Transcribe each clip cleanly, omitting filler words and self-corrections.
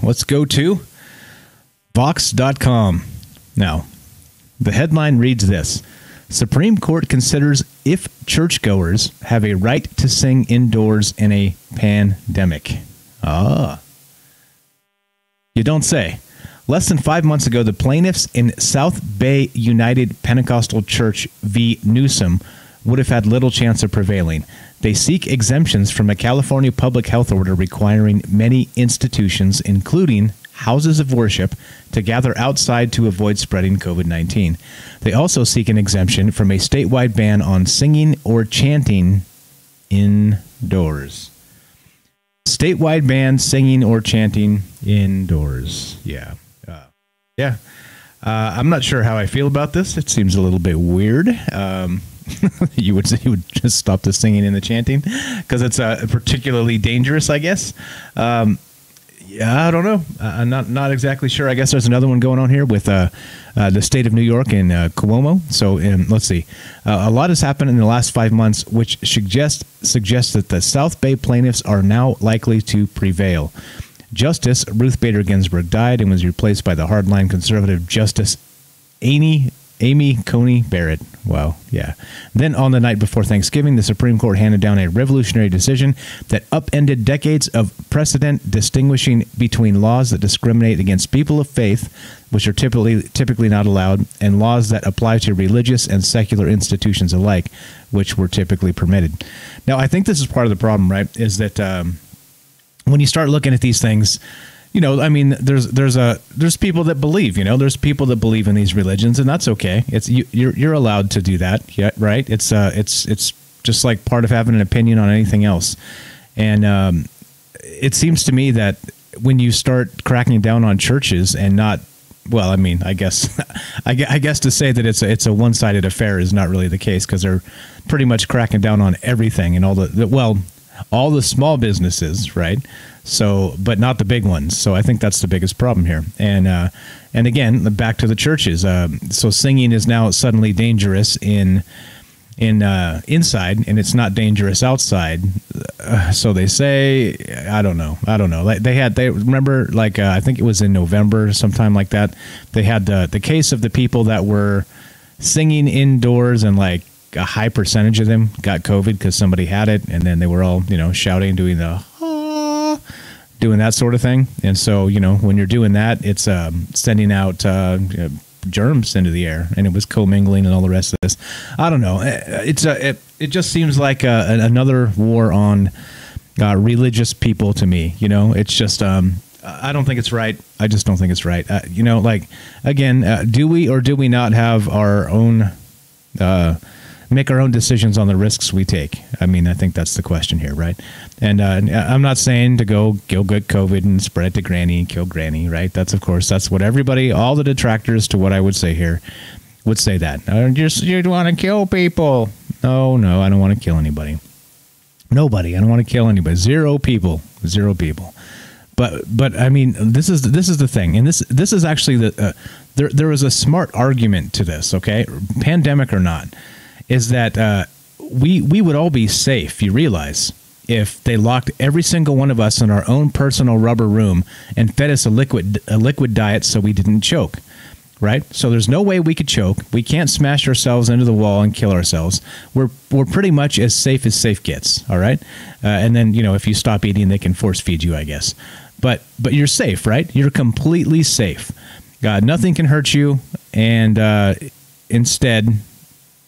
let's go to Vox.com. Now, the headline reads this: Supreme Court considers if churchgoers have a right to sing indoors in a pandemic. You don't say. Less than 5 months ago, the plaintiffs in South Bay United Pentecostal Church v. Newsom would have had little chance of prevailing. They seek exemptions from a California public health order requiring many institutions, including houses of worship, to gather outside to avoid spreading COVID-19. They also seek an exemption from a statewide ban on singing or chanting indoors. Statewide ban, singing or chanting indoors. Yeah. I'm not sure how I feel about this. It seems a little bit weird. You would just stop the singing and the chanting because it's particularly dangerous, I guess. Yeah, I don't know. I'm not exactly sure. I guess there's another one going on here with the state of New York and Cuomo. So let's see. A lot has happened in the last 5 months, which suggests that the South Bay plaintiffs are now likely to prevail. Justice Ruth Bader Ginsburg died and was replaced by the hardline conservative Justice Amy Coney Barrett. Wow, yeah. Then on the night before Thanksgiving, the Supreme Court handed down a revolutionary decision that upended decades of precedent distinguishing between laws that discriminate against people of faith, which are typically not allowed, and laws that apply to religious and secular institutions alike, which were typically permitted. Now, I think this is part of the problem, right, is that when you start looking at these things, you know, I mean, there's people that believe, there's people that believe in these religions, and that's okay. It's you're allowed to do that, yeah, right? It's just like part of having an opinion on anything else. And it seems to me that when you start cracking down on churches and not, well, I mean, I guess I guess to say that it's a one-sided affair is not really the case, because they're pretty much cracking down on everything and all the small businesses, right? So, but not the big ones. So I think that's the biggest problem here. And again, back to the churches. So singing is now suddenly dangerous in inside, and it's not dangerous outside. So they say, I don't know. Like they remember, like I think it was in November, sometime like that. They had the case of the people that were singing indoors, and like a high percentage of them got COVID because somebody had it, and then they were all shouting, doing that sort of thing. And so when you're doing that, it's sending out germs into the air, and it was commingling and all the rest of this. I don't know. It just seems like another war on religious people to me. It's just I don't think it's right. I just don't think it's right. Like again, do we or do we not have our own make our own decisions on the risks we take? I mean, I think that's the question here, right? And I'm not saying to go get COVID and spread it to Granny and kill Granny, right? That's what everybody, all the detractors to what I would say here, would say that. You want to kill people. No, I don't want to kill anybody. Nobody. I don't want to kill anybody. Zero people. But I mean, this is the thing, and this is actually there was a smart argument to this. Okay, pandemic or not, is that we would all be safe, you realize, if they locked every single one of us in our own personal rubber room and fed us a liquid diet so we didn't choke, right? So there's no way we could choke. We can't smash ourselves into the wall and kill ourselves. We're pretty much as safe gets, all right? And then, if you stop eating, they can force feed you, I guess. But you're safe, right? You're completely safe. Nothing can hurt you, and instead,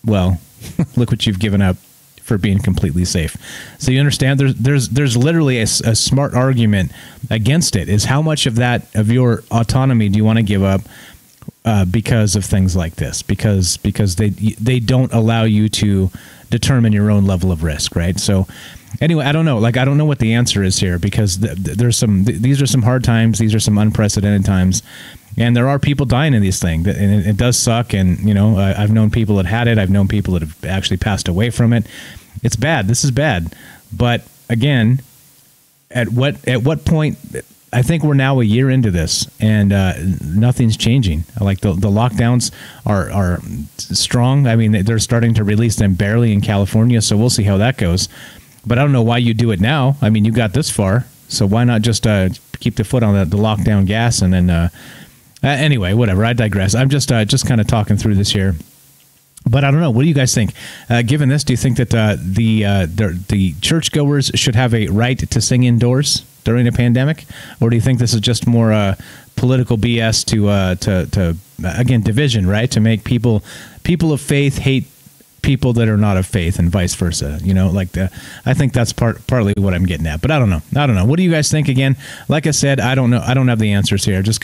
well, look what you've given up for being completely safe. So you understand there's literally a smart argument against it, is how much of your autonomy do you want to give up because of things like this, because they don't allow you to determine your own level of risk, right? So anyway, I don't know. Like, I don't know what the answer is here, because these are some hard times. These are some unprecedented times. And there are people dying in these things, and it does suck. And, I've known people that had it. I've known people that have actually passed away from it. It's bad. This is bad. But again, at what point, I think we're now a year into this, and nothing's changing. Like the lockdowns are strong. I mean, they're starting to release them barely in California. So we'll see how that goes. But I don't know why you do it now. I mean, you got this far. So why not just keep the foot on the lockdown gas, and then anyway, whatever. I digress. I'm just kind of talking through this here. But I don't know. What do you guys think? Given this, do you think that the churchgoers should have a right to sing indoors during a pandemic, or do you think this is just more political BS to again, division, right? To make people of faith hate people that are not of faith, and vice versa. I think that's partly what I'm getting at. But I don't know. What do you guys think? Again, like I said, I don't know. I don't have the answers here. Just